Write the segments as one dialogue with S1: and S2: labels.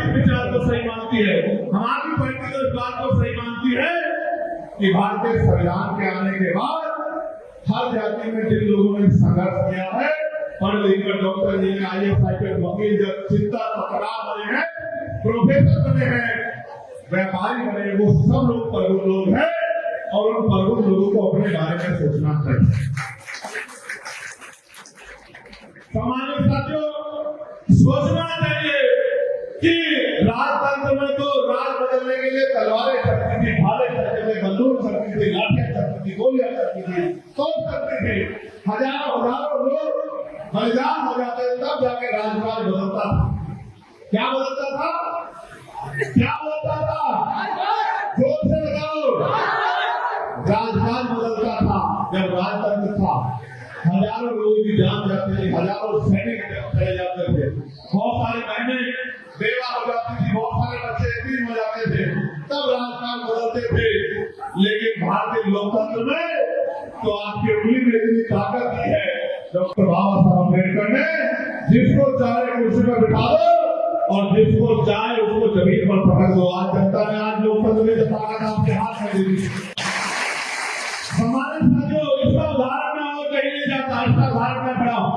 S1: इस विचार को सही मानती है, हमारी पार्टी तो इस बात को सही मानती है कि भारतीय संविधान के आने के बाद हर जाति में जिन लोगों ने संघर्ष किया है, पढ़ लिख कर डॉक्टर इंजीनियर IAS IPS वकील जब चिंता पत्रकार बने हैं, प्रोफेसर बने हैं, व्यापारी बने, वो सब लोग प्रबुद्ध लोग हैं और उन प्रबुद्ध लोगों को अपने बारे में सोचना चाहिए। सामान्य साथियों, सोचना चाहिए कि राजतंत्र में तो राज बदलने के लिए तलवारें चलती थी, भाले चलते थे, बंदूक चलती थी, लाठियां चलती थी, गोलियां चलती थी, तोप चलती थी, हजारों लोग बलिदान हो जाते थे, तब जाके राजपाल बदलता था। क्या बदलता था? क्या बदलता था? जोर से लगाओ। राजपाल बदलता था जब राजतंत्र था। हजारों लोगों की जान जाती थी, हजारों सैनिक चले जाते थे, बहुत सारी बहनें बेवा हो जाती थी, बहुत सारे बच्चे यतीम हो जाते थे, तब राजपाल बदलते थे। लेकिन भारतीय लोकतंत्र में तो आपकी उंगली में इतनी ताकत दी है, डॉक्टर बाबा साहब अम्बेडकर ने जिसको चाहे कुर्सी पर बिठा दो और जिसको चाहे उसको जमीन पर पकड़ दो। आज जनता ने आज लोकतंत्र में जो ताकत आपके हाथ में दी। हमारे साथियों, इसका उदाहरण मैं और कहीं नहीं जाता, इसका उदाहरण मैं खड़ा हूं।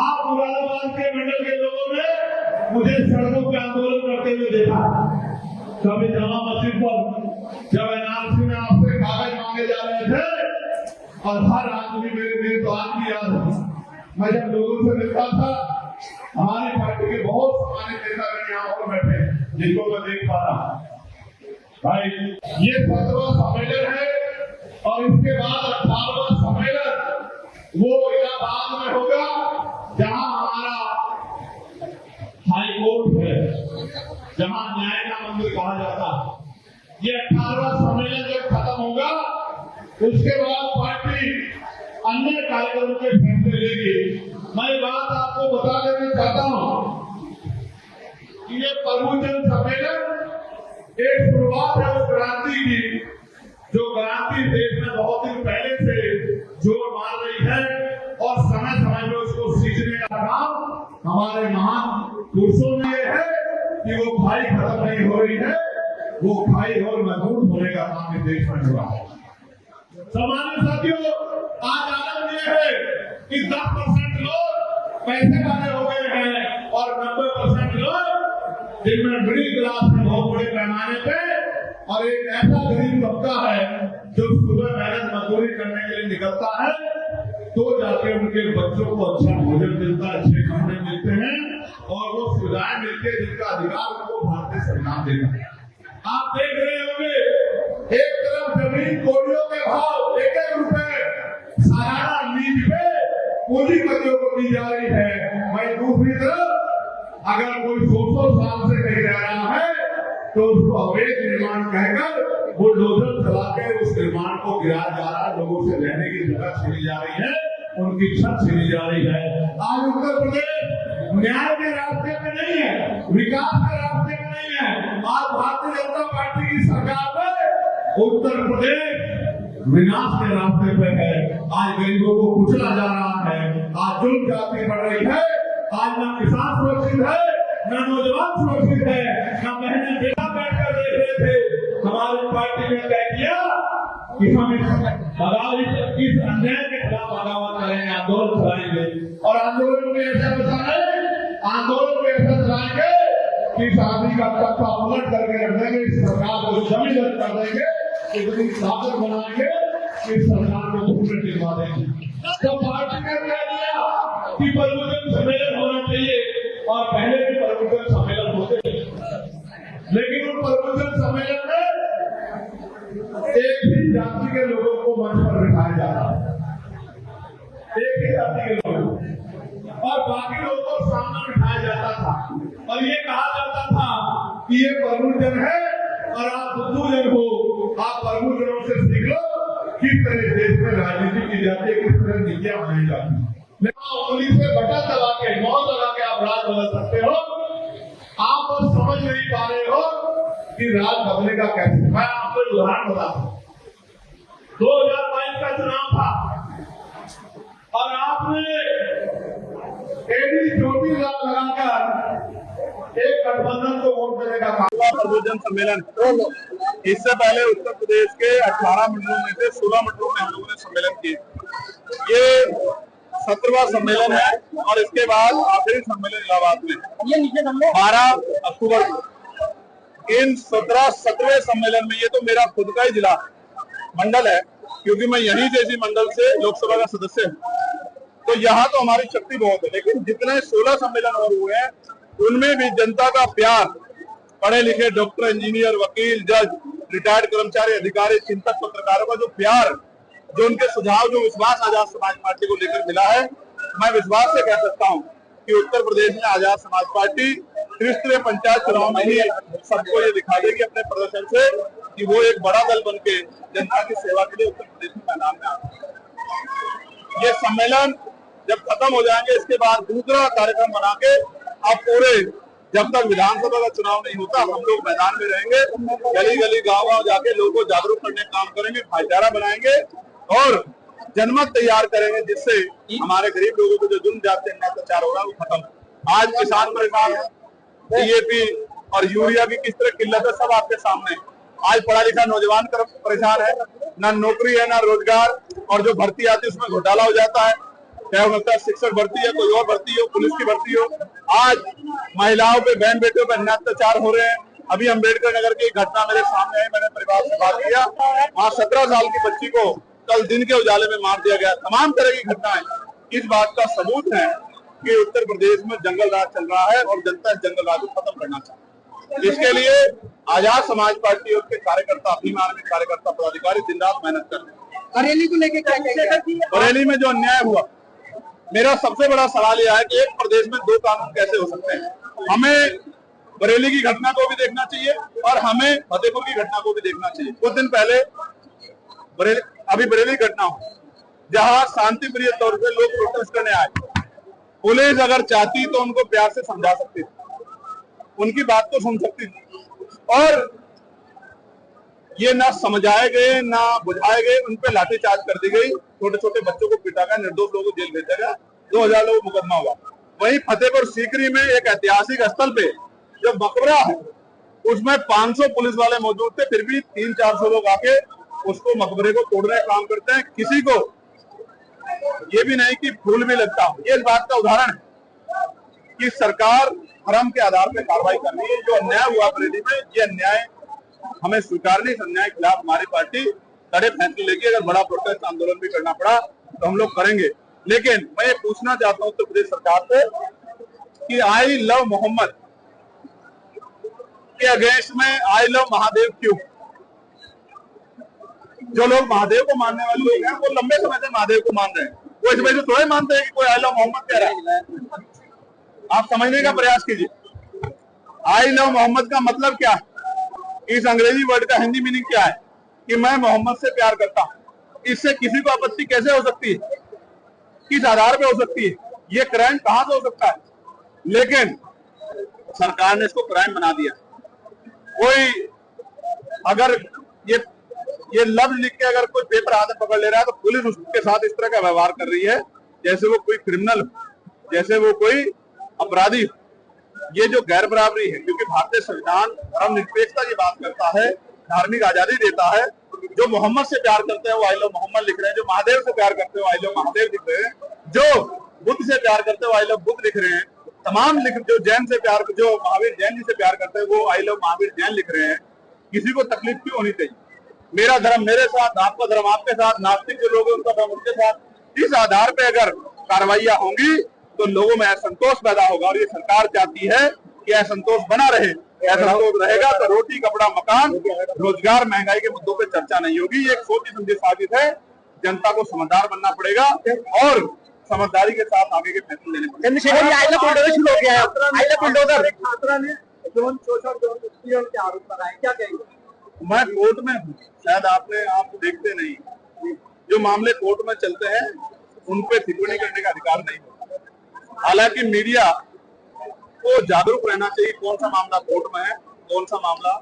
S1: आप मुरादाबाद के मंडल के लोगों ने मुझे सड़कों पे आंदोलन करते हुए देखा। कभी जामा मस्जिद पर जब NRC में आपसे कागज मांगे जा रहे थे और हर आदमी मेरे तो आदमी याद है, मैं जब लोगों से मिलता था, हमारी पार्टी के बहुत सामान्य नेता यहाँ और बैठे जिनको मैं देख पा रहा हूँ। भाई ये 17वां सम्मेलन है और इसके बाद 18वां सम्मेलन वो इलाहाबाद में होगा, जहाँ हमारा हाई कोर्ट है, जहाँ न्याय का मंदिर कहा जाता है। ये 18वां सम्मेलन जब खत्म होगा, उसके बाद पार्टी अन्य कार्यक्रमों के फैसले लेगी। मैं बात आपको बता देना चाहता हूँ कि ये प्रभुजन सम्मेलन एक शुरुआत है उस क्रांति की, जो क्रांति देश में बहुत दिन पहले से जोर मार रही है और समय समय में उसको सींचने का काम हमारे महान पुरुषों ने ये है कि वो खाई खत्म नहीं हो रही है, वो खाई और मजबूत होने का काम इस देश में हो रहा है। सामान्य साथियों, आज आनंद ये है कि 10% लोग पैसे वाले हो गए हैं और 90% लोग जिनमें मिडिल क्लास में बहुत बड़े पैमाने पे और एक ऐसा गरीब तबका है जो सुबह मेहनत मजदूरी करने के लिए निकलता है, तो जाके उनके बच्चों को अच्छा भोजन मिलता है, अच्छे कपड़े मिलते हैं और वो सुविधाएं मिलती है जिनका अधिकार उनको भारतीय संविधान देता है। आप देख रहे होंगे, एक तरफ जमीन कोड़ियों के भाव 1-1 रुपए सालाना लीज पे पूंजीपतियों को दी जा रही है। वहीं दूसरी तरफ अगर कोई 100 साल से कहीं रह रहा है तो उसको अवैध निर्माण कहकर बुलडोजर चला के उस निर्माण को गिराया जा रहा है, लोगों से रहने की जगह छीनी जा रही है, उनकी छत छीनी जा रही है। आज उत्तर प्रदेश न्याय के रास्ते में नहीं है, विकास के रास्ते में नहीं है। आज भारतीय जनता पार्टी की सरकार में उत्तर प्रदेश विनाश के रास्ते पे है। आज गरीबों को कुचला जा रहा है, आज जुल्म जाति बढ़ रही है, आज न किसान सुरक्षित है, न नौजवान सुरक्षित है, न बहनें बेटा बैठकर देख रहे थे। हमारी पार्टी ने तय किया कि हम इस अन्याय के खिलाफ बगावत करेंगे, आंदोलन चलाएंगे और आंदोलन में ऐसा बताएं, आंदोलन में ऐसा चलाएंगे कि शादी का तख्ता उलट करके रख देंगे, इस सरकार को जमीन कर देंगे, इतनी ताकत बनाएंगे कि सरकार को घूमने दिलवा देंगे। तो पार्टी ने कह दिया कि प्रबुजन सम्मेलन होना चाहिए और पहले भी प्रबुजन सम्मेलन होते थे, लेकिन उन प्रबुजन सम्मेलन में एक ही जाति के लोगों को मंच पर बिठाया जा रहा है, एक ही जाति के लोग और बाकी लोगों को सामने बिठाया जाता था और ये कहा जाता था कि ये प्रबुजन है और आप बुद्धूजन हो, आप प्रबुजनों से सीख लो किस तरह देश में राजनीति की जाती है, किस तरह नीतियां बनाई जाती है। पुलिस से बटा दबा के मौत लगा के आप राज बदल सकते हो, आप बस समझ नहीं पा रहे हो कि राज बदलने का कैसे। मैं आपको एक उदाहरण बताता हूँ। 2022 का चुनाव था और आपने एडी चोटी लगाकर एक गठबंधन को वोट देने का काम।
S2: प्रबोधन सम्मेलन, इससे पहले उत्तर प्रदेश के 18 मंडलों में से 16 मंडलों में हम लोगों ने सम्मेलन किए। ये 17वां सम्मेलन है और इसके बाद आखिरी सम्मेलन इलाहाबाद में 12 अक्टूबर को। इन 17वें सम्मेलन में, ये तो मेरा खुद का ही जिला मंडल है क्योंकि मैं यहीं जैसी मंडल से लोकसभा का सदस्य हूँ, तो यहाँ तो हमारी शक्ति बहुत है। लेकिन जितने 16 सम्मेलन और हुए हैं उनमें भी जनता का प्यार, पढ़े लिखे डॉक्टर, इंजीनियर, वकील, जज, रिटायर्ड कर्मचारी, अधिकारी, चिंतक, पत्रकारों का जो प्यार, जो उनके सुझाव, जो विश्वास आजाद समाज पार्टी को लेकर मिला है, मैं विश्वास से कह सकता हूँ कि उत्तर प्रदेश में आजाद समाज पार्टी त्रिस्तरीय पंचायत चुनाव में ही सबको ये दिखा देगी अपने प्रदर्शन से कि वो एक बड़ा दल बन के जनता की सेवा के लिए उत्तर प्रदेश में मैदान में आता है। ये सम्मेलन जब खत्म हो जाएंगे, इसके बाद दूसरा कार्यक्रम बना के अब पूरे, जब तक विधानसभा का चुनाव नहीं होता, हम लोग मैदान में रहेंगे, गली गली गांव गांव जाके लोगों को जागरूक करने का काम करेंगे, भाईचारा बनाएंगे और जनमत तैयार करेंगे जिससे हमारे गरीब लोगों को जो जुर्म जाते हैं, अत्याचार हो रहा है, वो खत्म। आज किसान परेशान है, डीएपी और यूरिया की किस तरह किल्लत है, सब आपके सामने। आज पढ़ा लिखा नौजवान परेशान है, ना नौकरी है ना रोजगार, और जो भर्ती आती है उसमें घोटाला हो जाता है, चाहे वो शिक्षक भर्ती है, कोई और भर्ती हो, पुलिस की भर्ती हो। आज महिलाओं पे, बहन बेटियों पे अत्याचार हो रहे हैं। अभी अम्बेडकर नगर की घटना मेरे सामने आई, मैंने परिवार से बात किया, वहाँ 17 साल की बच्ची को कल दिन के उजाले में मार दिया गया। तमाम तरह की घटनाएं इस बात का सबूत है कि उत्तर प्रदेश में जंगल राज चल रहा है और जनता जंगल राज को खत्म करना चाहती है। इसके लिए आजाद समाज पार्टी और उसके कार्यकर्ता, भीम आर्मी कार्यकर्ता, पदाधिकारी दिन रात मेहनत कर रहे हैं।
S3: बरेली को लेकर क्या कहेंगे?
S2: बरेली में जो अन्याय हुआ, मेरा सबसे बड़ा सवाल यह है कि एक प्रदेश में दो कानून कैसे हो सकते हैं। हमें बरेली की घटना को भी देखना चाहिए और हमें फतेहपुर की घटना को भी देखना चाहिए। कुछ दिन पहले अभी बरेली घटना हो, जहां शांति प्रिय तौर पे लोग प्रोटेस्ट करने आए, पुलिस अगर चाहती तो उनको प्यार से समझा सकती थी, उनकी बात को सुन सकती थी, और ये ना समझाए गए ना बुझाए गए, उन पे लाठीचार्ज कर दी गई, छोटे छोटे बच्चों को पीटा गया, निर्दोष लोगों को जेल भेजा गया, 2000 लोगों मुकदमा हुआ। वहीं फतेहपुर सीकरी में एक ऐतिहासिक स्थल पे जो मकबरा है, उसमें 500 पुलिस वाले मौजूद थे, फिर भी 300-400 लोग आके उसको, मकबरे को तोड़ने का काम करते हैं। किसी को ये भी नहीं कि फूल भी लगता हो। ये इस बात का उदाहरण है कि सरकार धर्म के आधार पर कार्रवाई कर रही है। जो अन्याय हुआ बरेली में, ये अन्याय हमें स्वीकार नहीं। इस अन्याय के खिलाफ हमारी पार्टी कड़े फैसले लेगी। अगर बड़ा प्रोटेस्ट आंदोलन भी करना पड़ा तो हम लोग करेंगे। लेकिन मैं ये पूछना चाहता हूं उत्तर प्रदेश सरकार से कि आई लव मोहम्मद के अगेंस्ट में आई लव महादेव क्यों? जो लोग महादेव को मानने वाले लोग हैं, वो लंबे समय से महादेव को मान रहे हैं। वो इस वजह से थोड़े मानते हैं कि कोई आई लव मोहम्मद कह रहा है। आप समझने का प्रयास कीजिए, आई लव मोहम्मद का मतलब क्या है? इस अंग्रेजी वर्ड का हिंदी मीनिंग क्या है? कि मैं मोहम्मद से प्यार करता हूं। इससे किसी को आपत्ति कैसे हो सकती है? किस आधार पे हो सकती है? ये क्राइम कहां से हो सकता है? लेकिन सरकार ने इसको क्राइम बना दिया। कोई अगर ये लफ्ज लिख के अगर कोई पेपर हाथ में पकड़ ले रहा है तो पुलिस उसके साथ इस तरह का व्यवहार कर रही है जैसे वो कोई क्रिमिनल हो, जैसे वो कोई अपराधी हो। ये जो गैर बराबरी है, क्योंकि भारतीय संविधान धर्मनिरपेक्षता की बात करता है, धार्मिक आजादी देता है। जो मोहम्मद से प्यार करते हैं वो आई लव मोहम्मद लिख रहे हैं, जो महादेव से प्यार करते हैं वो आई लव महादेव लिख रहे हैं, जो बुद्ध से प्यार करते हैं वो आई लव बुद्ध लिख रहे हैं, तमाम जो जैन से प्यार, जो महावीर जैन जी से प्यार करते हैं वो आई लव महावीर जैन लिख रहे हैं। किसी को तकलीफ क्यों होनी चाहिए? मेरा धर्म मेरे साथ, आपका धर्म आपके साथ, नास्तिक जो लोग हैं उनका धर्म उनके साथ। इस आधार पे अगर कार्रवाइयां होंगी तो लोगों में असंतोष पैदा होगा, और ये सरकार चाहती है कि असंतोष बना रहे। असंतोष रहेगा तो रोटी, कपड़ा, मकान, रोजगार, महंगाई के मुद्दों पे चर्चा नहीं होगी। ये एक सोची समझी साजिश है। जनता को समझदार बनना पड़ेगा और समझदारी के साथ आगे के फैसले लेने पड़ेंगे। मैं कोर्ट में हूँ, शायद आप देखते नहीं, जो मामले कोर्ट में चलते हैं उन पे टिप्पणी करने का अधिकार नहीं होता। हालांकि मीडिया को जागरूक रहना चाहिए कौन सा मामला कोर्ट में है, कौन सा मामला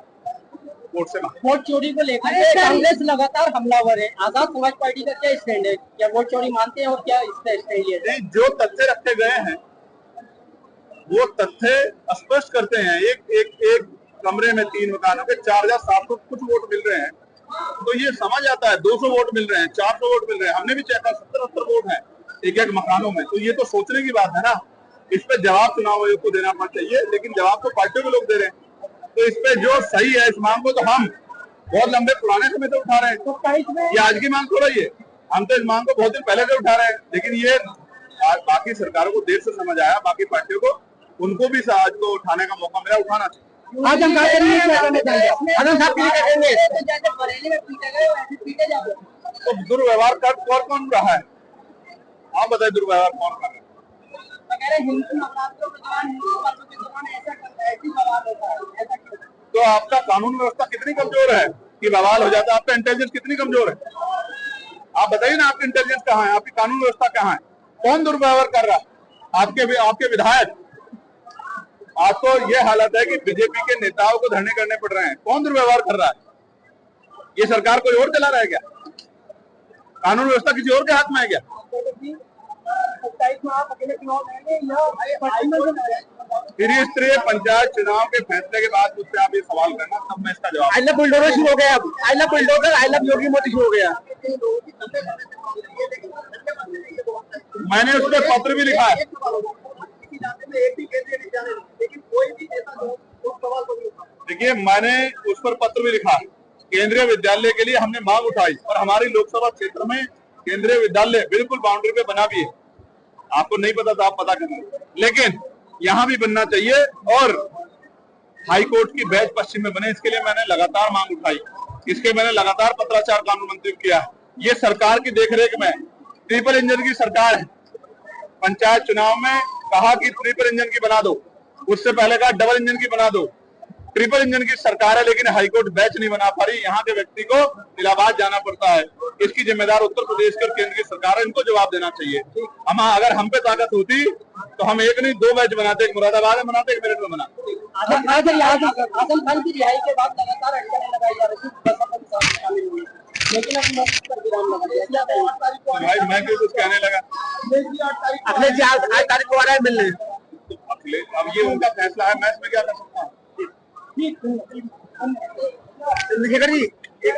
S2: कोर्ट से बाहर।
S3: वोट चोरी को लेकर कांग्रेस लगातार हमलावर है, आजाद समाज पार्टी का क्या स्टैंड है? क्या वोट चोरी मानते हैं और क्या इसका स्टैंड है?
S2: जो तथ्य रखे गए हैं वो तथ्य स्पष्ट करते हैं। एक कमरे में 3 मकानों के 4700 कुछ वोट मिल रहे हैं, तो ये समझ आता है 200 वोट मिल रहे हैं, 400 वोट मिल रहे हैं। हमने भी चेक 70-80 वोट है एक मकानों में, तो ये तो सोचने की बात है ना। इस पे जवाब चुनाव आयोग को देना चाहिए, लेकिन जवाब तो पार्टियों के लोग दे रहे हैं। तो इस पे जो सही है, इस मांग को तो हम बहुत लंबे पुराने समय से उठा रहे हैं, ये आज की मांग थोड़ा ही है। हम तो इस मांग को बहुत दिन पहले से उठा रहे हैं, लेकिन ये बाकी सरकारों को देर से समझ आया, बाकी पार्टियों को, उनको भी आज को उठाने का मौका मिला, उठाना चाहिए।
S3: आज हम क्या करेंगे, क्या करना चाहेंगे? आनंद साहब क्या करेंगे? जैसे बरेली में पीटे गए वैसे पीटे जाओ।
S2: तो दुर्व्यवहार कर कौन रहा है? आप बताइए, दुर्व्यवहार कौन कर रहा है?
S3: हिंदू नवरात्रों के दौरान, हिंदू पर्व के दौरान ऐसी बवाल होता है, ऐसा क्यों?
S2: तो आपका कानून व्यवस्था कितनी कमजोर है कि बवाल हो जाता है? आपका इंटेलिजेंस कितनी कमजोर है? आप बताइए ना, आपकी इंटेलिजेंस कहाँ है? आपकी कानून व्यवस्था कहाँ है? कौन दुर्व्यवहार कर रहा है? आपके विधायक। आज तो ये हालत है कि बीजेपी के नेताओं को धरने करने पड़ रहे हैं। कौन दुर्व्यवहार कर रहा है? ये सरकार कोई और चला रहा है क्या? कानून व्यवस्था किसी और के हाथ में है क्या? त्रिस्तरीय पंचायत चुनाव के फैसले के बाद मुझसे आप ये सवाल करना, तब मैं इसका जवाब।
S3: आई लव बुलडोजर शुरू हो गया, I love bulldozer, I love Yogi Modi शुरू हो गया।
S2: मैंने उस पर पत्र भी लिखा है। देखिए, मैंने उस पर पत्र भी लिखा है। केंद्रीय विद्यालय के लिए हमने मांग उठाई और हमारी लोकसभा क्षेत्र में केंद्रीय विद्यालय बिल्कुल बाउंड्री पे बना भी है। आपको नहीं पता तो आप पता करना, लेकिन यहाँ भी बनना चाहिए और हाई कोर्ट की बेंच पश्चिम में बने, इसके लिए मैंने लगातार मांग उठाई। इसके मैंने लगातार पत्राचार कानून मंत्री को किया है। ये सरकार की देखरेख में ट्रिपल इंजन की सरकार है। पंचायत चुनाव में कहा कि ट्रिपल इंजन की बना दो, उससे पहले कहा डबल इंजन की बना दो। ट्रिपल इंजन की सरकार है, लेकिन हाईकोर्ट बेंच नहीं बना पा रही। यहाँ के व्यक्ति को इलाहाबाद जाना पड़ता है। इसकी जिम्मेदार उत्तर प्रदेश की और केंद्र की सरकार है, इनको जवाब देना चाहिए। अगर हम पे ताकत होती तो हम एक नहीं 2 बैच बनाते, एक मुरादाबाद में बनाते, एक मेरठ में बनाते।
S3: आजम खान की रिहाई के बाद लगातार अटकलें लगाई जा रही थी, लेकिन अब विराम लगा दिया।
S2: भाई मैं क्यों कुछ कहने लगा?
S3: अगले 8 तारीख को आ रहा है मिलने।
S2: अब ये उनका फैसला है, मैं इसमें क्या कर सकता हूँ?
S3: जी, एक